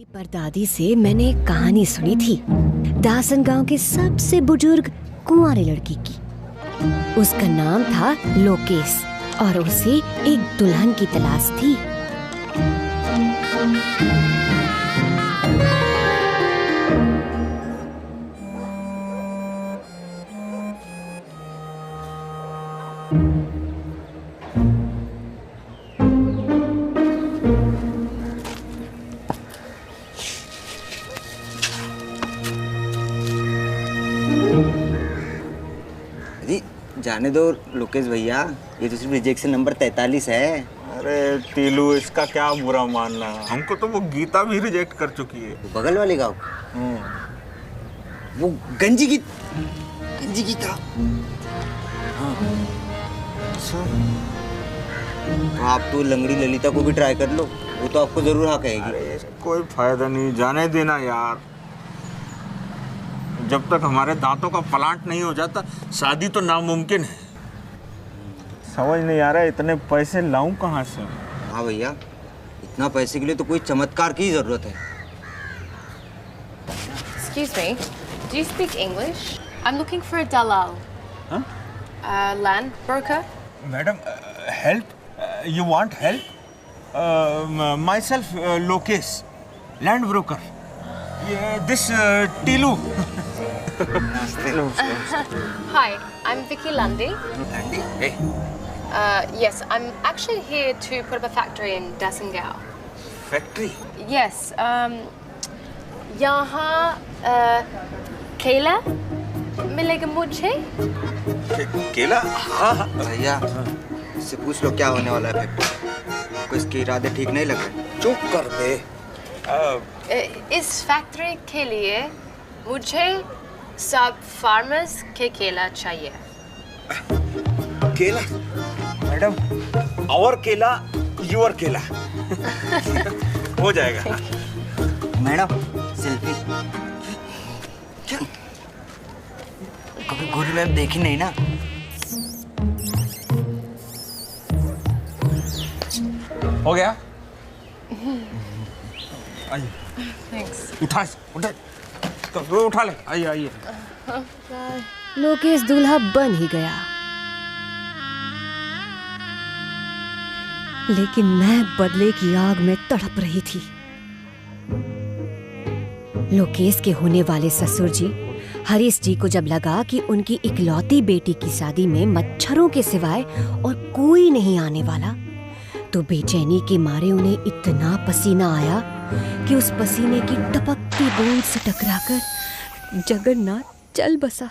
मेरी परदादी से मैंने एक कहानी सुनी थी दासन गांव के सबसे बुजुर्ग कुंवारे लड़की की। उसका नाम था लोकेश और उसे एक दुल्हन की तलाश थी। जाने दो लोकेश भैया, ये तो सिर्फ रिजेक्शन नंबर 43 है। अरे टीलू, इसका क्या बुरा मानना, हमको तो वो गीता भी रिजेक्ट कर चुकी है। बगल वाले गाँव वो गंजी गीता। हाँ। तो आप तो लंगड़ी ललिता को भी ट्राई कर लो, वो तो आपको जरूर हाँ कहेगी। अरे कोई फायदा नहीं, जाने देना यार। जब तक हमारे दांतों का प्लांट नहीं हो जाता शादी तो नामुमकिन है। समझ नहीं आ रहा है इतने पैसे लाऊं कहाँ से। हाँ भैया, इतना पैसे के लिए तो कोई चमत्कार की जरूरत है। Excuse me, do you speak English? I'm looking for a dalal. Huh? Land broker. Madam, help? You want help? Myself, Lokesh, land broker. This Tilu. Hi, I'm Vicky Lundy. Lundy? Hey. Yes, I'm actually here to put up a factory in Dasengao. Factory? Yes. यहाँ केला मिलेगा मुझे? केला? हाँ भैया, इससे पूछ लो क्या होने वाला है फैक्ट्री। आपको इसके इरादे ठीक नहीं लग रहे। चुप कर दे। इस फैक्ट्री के लिए मुझे सब फार्मर्स के केला चाहिए। केला? मैडम, और केला, योर केला। हो जाएगा। Madam, selfie. क्या? कभी गोरी मैम देखी नहीं ना? हो गया? आइए। Thanks. उठा ले। आइए। लोकेश दूल्हा बन ही गया, लेकिन मैं बदले की आग में तड़प रही थी। लोकेश के होने वाले ससुर जी हरीश जी को जब लगा कि उनकी इकलौती बेटी की शादी में मच्छरों के सिवाय और कोई नहीं आने वाला, तो बेचैनी के मारे उन्हें इतना पसीना आया कि उस पसीने की टपकती बूंद से टकराकर जगन्नाथ चल बसा।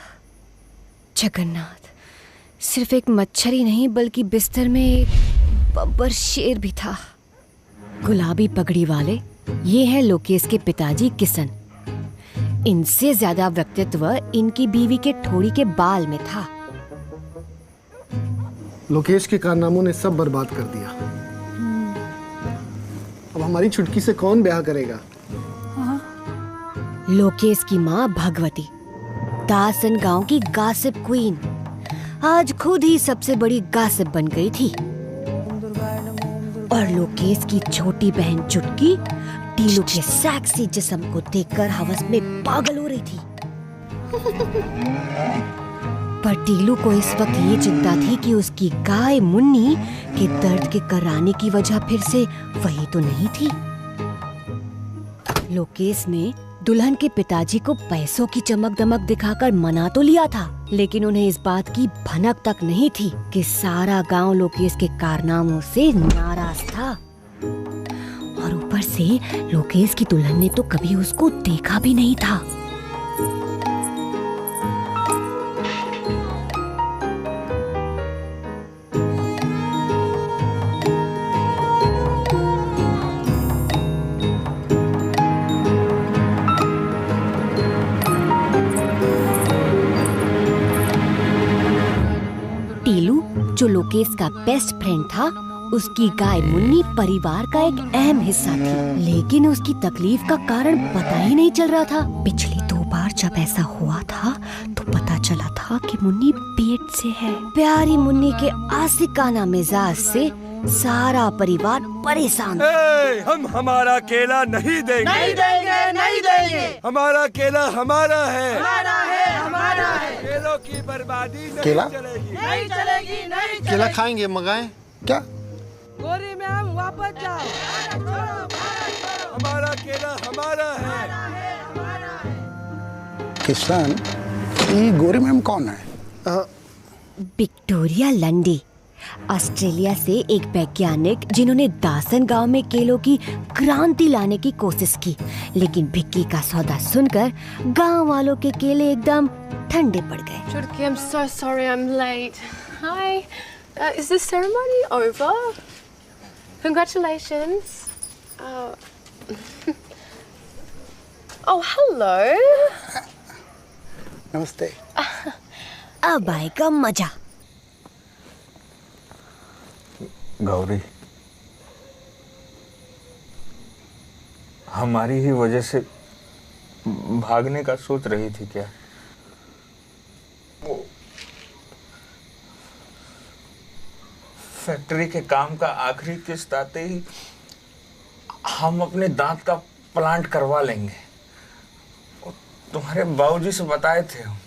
जगन्नाथ सिर्फ एक मच्छर ही नहीं बल्कि बिस्तर में एक बब्बर शेर भी था। गुलाबी पगड़ी वाले ये हैं लोकेश के पिताजी किशन। इनसे ज्यादा व्यक्तित्व इनकी बीवी के ठोड़ी के बाल में था। लोकेश के कारनामों ने सब बर्बाद कर दिया। अब हमारी छुटकी से कौन ब्याह करेगा? लोकेश की माँ भगवती, दासन गांव की गासिप क्वीन, आज खुद ही सबसे बड़ी गासिप बन गई थी। और लोकेश की छोटी बहन चुटकी टीलू के सेक्सी जिस्म को देखकर हवस में पागल हो रही थी। पर टीलू को इस वक्त ये चिंता थी कि उसकी गाय मुन्नी के दर्द के कराने की वजह फिर से वही तो नहीं थी। लोकेश ने दुल्हन के पिताजी को पैसों की चमक दमक दिखाकर मना तो लिया था, लेकिन उन्हें इस बात की भनक तक नहीं थी कि सारा गांव लोकेश के कारनामों से नाराज था। और ऊपर से लोकेश की दुल्हन ने तो कभी उसको देखा भी नहीं था। टीलू जो लोकेश का बेस्ट फ्रेंड था, उसकी गाय मुन्नी परिवार का एक अहम हिस्सा थी, लेकिन उसकी तकलीफ का कारण पता ही नहीं चल रहा था। पिछली 2 बार जब ऐसा हुआ था तो पता चला था कि मुन्नी पेट से है। प्यारी मुन्नी के आशिकाना मिजाज से सारा परिवार परेशान था। हम हमारा केला नहीं देंगे। नहीं देंगे, नहीं देंगे। हमारा केला हमारा है। हमारा है, हमारा है। केलों की बर्बादी नहीं केला? चलेगी। नहीं चलेगी, नहीं चलेगी। केला खाएंगे, मंगाएं क्या? गोरी मैम वापस जाओ। हमारा केला हमारा है। किसान, ये गोरी मैम कौन है? विक्टोरिया लंडी, ऑस्ट्रेलिया से एक वैज्ञानिक जिन्होंने दासन गांव में केलों की क्रांति लाने की कोशिश की, लेकिन भिक्की का सौदा सुनकर गांव वालों के केले एकदम ठंडे पड़ गए। Chutki, I'm so sorry I'm late. Hi. Is the ceremony over? Congratulations. Oh, hello. नमस्ते। अब आएगा मजा। गौरी, हमारी ही वजह से भागने का सोच रही थी क्या? वो फैक्ट्री के काम का आखिरी किस्त आते ही हम अपने दांत का प्लांट करवा लेंगे। तुम्हारे बाबूजी से बताए थे हम।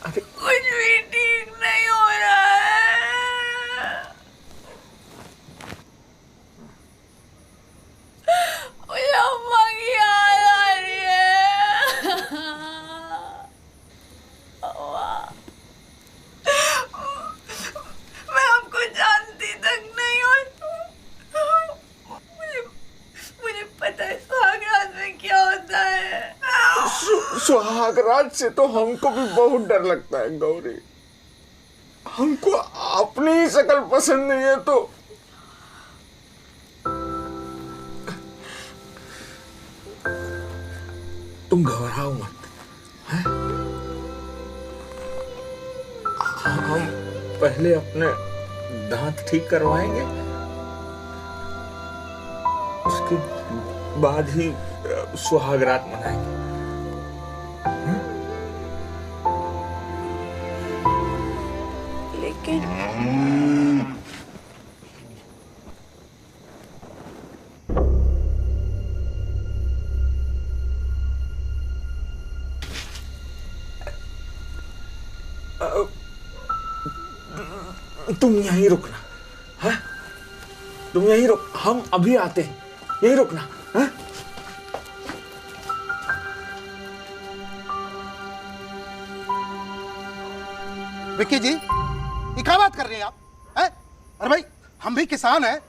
कुछ भी ठीक नहीं हो रहा है। मुझे अम्मा की याद आ रही है। मैं आपको जानती तक नहीं हूँ। मुझे पता है सुहागरात में क्या होता है। सुहागरात से तो हमको भी बहुत डर लगता है गौरी। हमको अपनी ही शक्ल पसंद नहीं है तो तुम घबराओ मत, हैं? हम पहले अपने दांत ठीक करवाएंगे, उसके बाद ही सुहागरात मनाएंगे। तुम यहीं रुकना, है? तुम यहीं रुक, हम अभी आते हैं, यहीं रुकना, है? विक्की जी, ये क्या बात कर रहे हैं आप? हैं? अरे भाई, हम भी किसान हैं,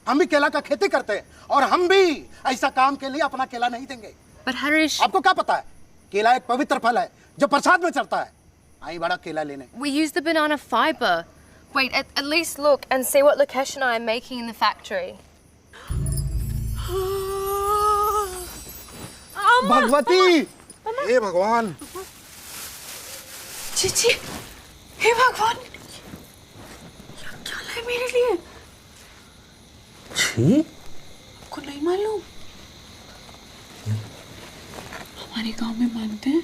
हम भी केला का खेती करते हैं और हम भी ऐसा काम के लिए अपना केला नहीं देंगे। But Harish, आपको क्या पता है? केला एक पवित्र फल है जो प्रसाद में चढ़ता है। आई बड़ा केला लेने। we use the banana fiber. Wait, at least look and see what Lukesh and I are making in the factory. Bhagwati, हे भगवान। चीची, हे भगवान, क्या लाए मेरे लिए? छी? आपको नहीं मालूम? हमारे गांव में मानते हैं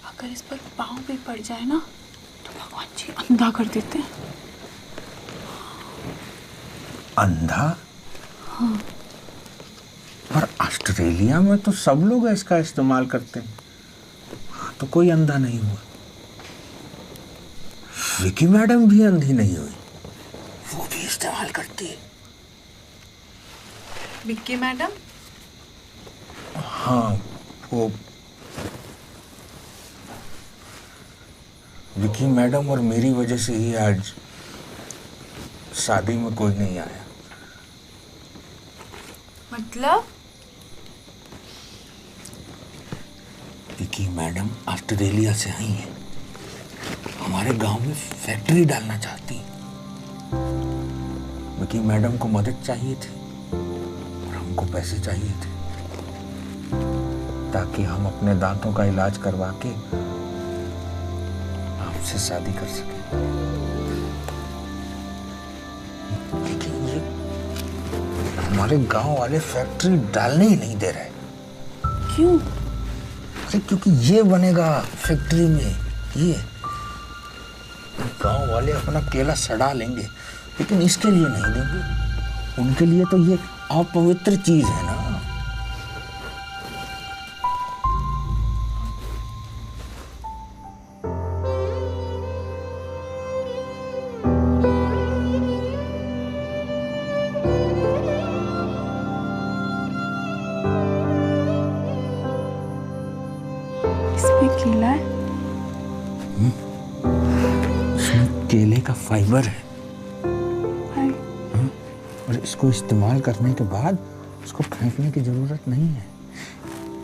अगर इस पर पाँव भी पड़ जाए ना तो भगवान जी अंधा कर देते हैं। अंधा? हाँ। पर ऑस्ट्रेलिया में तो सब लोग इसका इस्तेमाल करते हैं, तो कोई अंधा नहीं हुआ। विकी मैडम भी अंधी नहीं हुई, वो भी इस्तेमाल करती है। विक्की मैडम? हाँ, वो विकी मैडम और मेरी वजह से ही आज शादी में कोई नहीं आया। मतलब? विकी मैडम ऑस्ट्रेलिया से आई है, हमारे गांव में फैक्ट्री डालना चाहती है। विकी मैडम को मदद चाहिए थी और हमको पैसे चाहिए थे ताकि हम अपने दांतों का इलाज करवा के आपसे शादी कर सके। लेकिन ये हमारे गांव वाले फैक्ट्री डालने ही नहीं दे रहे। क्यों? अरे क्योंकि ये बनेगा फैक्ट्री में, ये गांव वाले अपना केला सड़ा लेंगे, लेकिन इसके लिए नहीं देंगे। उनके लिए तो ये अपवित्र चीज है ना। इसमें केला है? इसमें केले का फाइबर है। और इसको इस्तेमाल करने के बाद उसको फेंकने की जरूरत नहीं है।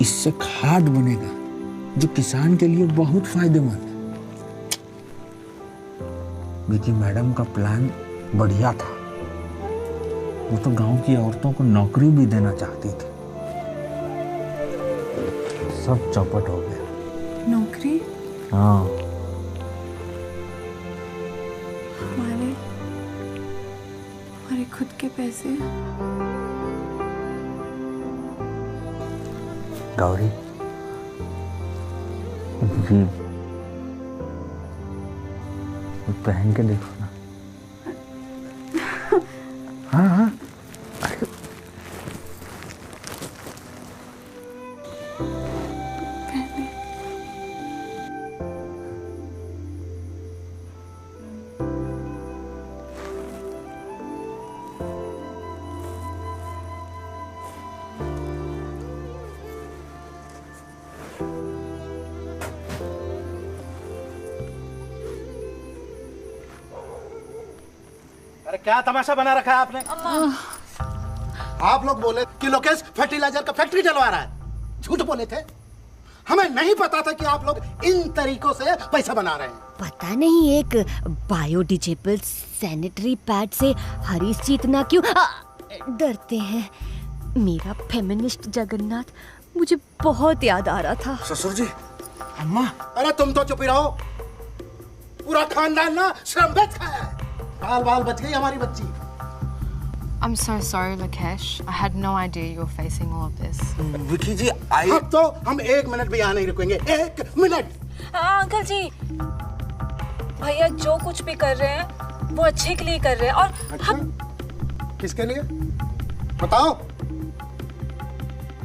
इससे खाद बनेगा जो किसान के लिए बहुत फायदेमंद है। विकी मैडम का प्लान बढ़िया था। वो तो गांव की औरतों को नौकरी भी देना चाहती थी। सब चौपट हो गया। नौकरी? हाँ, हमारे खुद के पैसे। गौरी जी, पहन के देखो ना। हाँ हाँ, अरे क्या तमाशा बना रखा है आपने? आप लोग बोले कि लोकेश फर्टिलाइजर का फैक्ट्री चलवा रहा है। झूठ बोले थे। हमें नहीं पता था कि आप लोग इन तरीकों से पैसा बना रहे हैं। पता नहीं एक बायोडिजेबल सैनिटरी पैड से हरीश जी इतना क्यों डरते हैं। मेरा फेमिनिस्ट जगन्नाथ मुझे बहुत याद आ रहा था। ससुर जी, अम्मा। अरे तुम तो चुप ही रहो। पूरा खानदान ना श्रम बेच खाया है। बाल बाल बच गई हमारी बच्ची। I'm so sorry, Lakesh. I had no idea you were facing all of this. Vicky जी, अब तो हम 1 मिनट भी यहाँ नहीं रुकेंगे। 1 मिनट। अंकल जी, भैया जो कुछ भी कर रहे हैं वो अच्छे के लिए कर रहे हैं। और अच्छा? किसके लिए बताओ?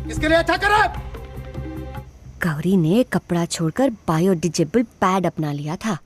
किसके लिए अच्छा कर रहा है? गौरी ने कपड़ा छोड़कर बायोडिजेबल पैड अपना लिया था।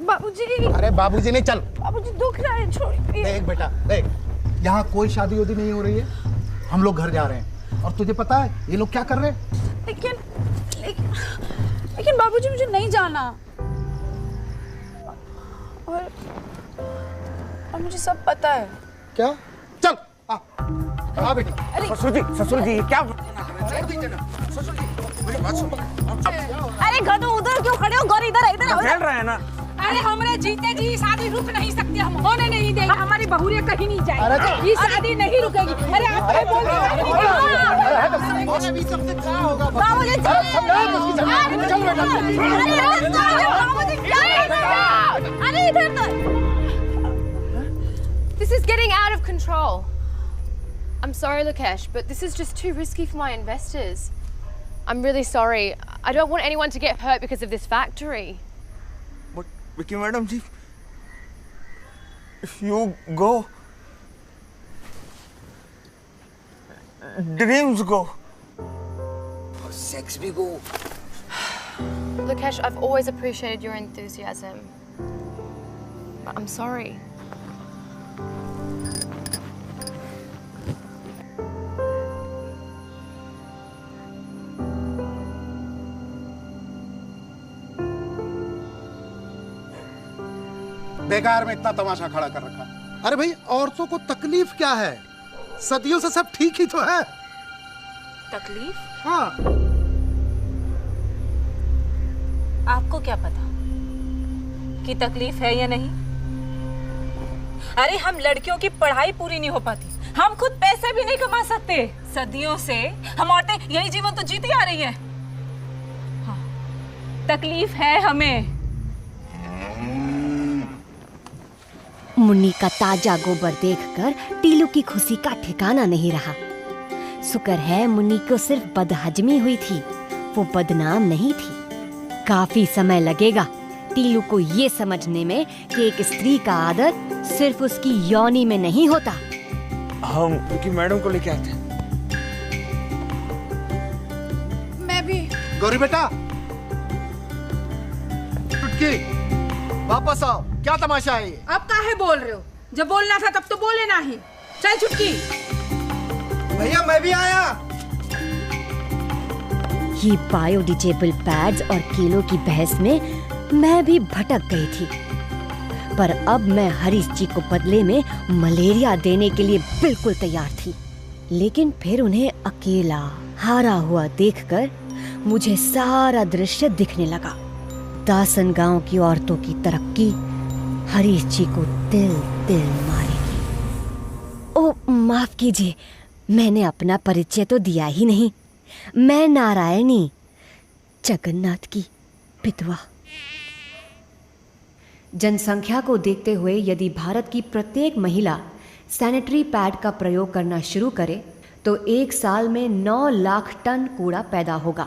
बाबूजी। अरे बाबूजी नहीं, चल। बाबूजी दुख रहा है, छोड़िए। देख बेटा, देख, यहाँ कोई शादी उदी नहीं हो रही है। हम लोग घर जा रहे हैं और तुझे पता है ये लोग क्या कर रहे हैं? लेकिन बाबूजी मुझे नहीं जाना। और मुझे सब पता है। क्या? चल आ बेटा। ससुर जी, क्या? अरे गधो, उधर क्यों खड़े हो? गौरी इधर इधर खेल रहे हैं ना। अरे हमरे जीते जी शादी रुक नहीं सकती, हम होने नहीं देंगे। हमारी बहुरिया कहीं नहीं अरे जाएगी, ये शादी नहीं रुकेगी। अरे आप क्या बोल रहे हो? बाबूजी अरे इधर तो। This is getting out of control. I'm sorry, Lakesh, but this is just too risky for my investors. I'm really sorry. I don't want anyone to get hurt because of this factory. But Vicky Madam ji, if you go, dreams go. Sex भी गो। Lokesh, I've always appreciated your enthusiasm. But I'm sorry. बेकार में इतना तमाशा खड़ा कर रखा। अरे भाई, औरतों को तकलीफ क्या है? सदियों से सब ठीक ही तो है। तकलीफ? हाँ। आपको क्या पता कि तकलीफ है या नहीं? अरे हम लड़कियों की पढ़ाई पूरी नहीं हो पाती, हम खुद पैसे भी नहीं कमा सकते। सदियों से हम औरतें यही जीवन तो जीती आ रही हैं। हाँ, तकलीफ है हमें। मुन्नी का ताजा गोबर देखकर टीलू की खुशी का ठिकाना नहीं रहा। शुक्र है मुन्नी को सिर्फ बदहजमी हुई थी, वो बदनाम नहीं थी। काफी समय लगेगा टीलू को ये समझने में कि एक स्त्री का आदर सिर्फ उसकी योनि में नहीं होता। हम विकी मैडम को लेके आते हैं। मैं भी। गौरी बेटा, चुटकी, वापस आओ। क्या तमाशा है ये? अब काहे बोल रहे हो? जब बोलना था तब तो बोले ना ही। चल चुटकी। भैया मैं भी आया। ये बायोडिजेबल पैड्स और केलों की बहस में मैं भी भटक गई थी, पर अब मैं हरीश जी को बदले में मलेरिया देने के लिए बिल्कुल तैयार थी। लेकिन फिर उन्हें अकेला हारा हुआ देखकर मुझे सारा दृश्य दिखने लगा। दासन गांव की औरतों की तरक्की हरीश जी को दिल दिल मारेगी। ओ माफ कीजिए, मैंने अपना परिचय तो दिया ही नहीं। मैं नारायणी, जगन्नाथ की विधवा। जनसंख्या को देखते हुए यदि भारत की प्रत्येक महिला सैनिटरी पैड का प्रयोग करना शुरू करे तो एक साल में 9 लाख टन कूड़ा पैदा होगा,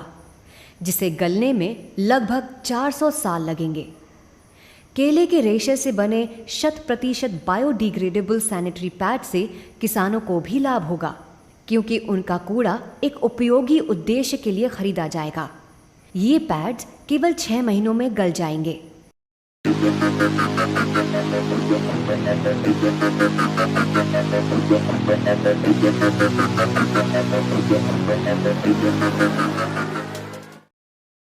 जिसे गलने में लगभग 400 साल लगेंगे। केले के रेशे से बने 100% बायोडिग्रेडेबल सैनिटरी पैड से किसानों को भी लाभ होगा, क्योंकि उनका कूड़ा एक उपयोगी उद्देश्य के लिए खरीदा जाएगा। ये पैड्स केवल 6 महीनों में गल जाएंगे।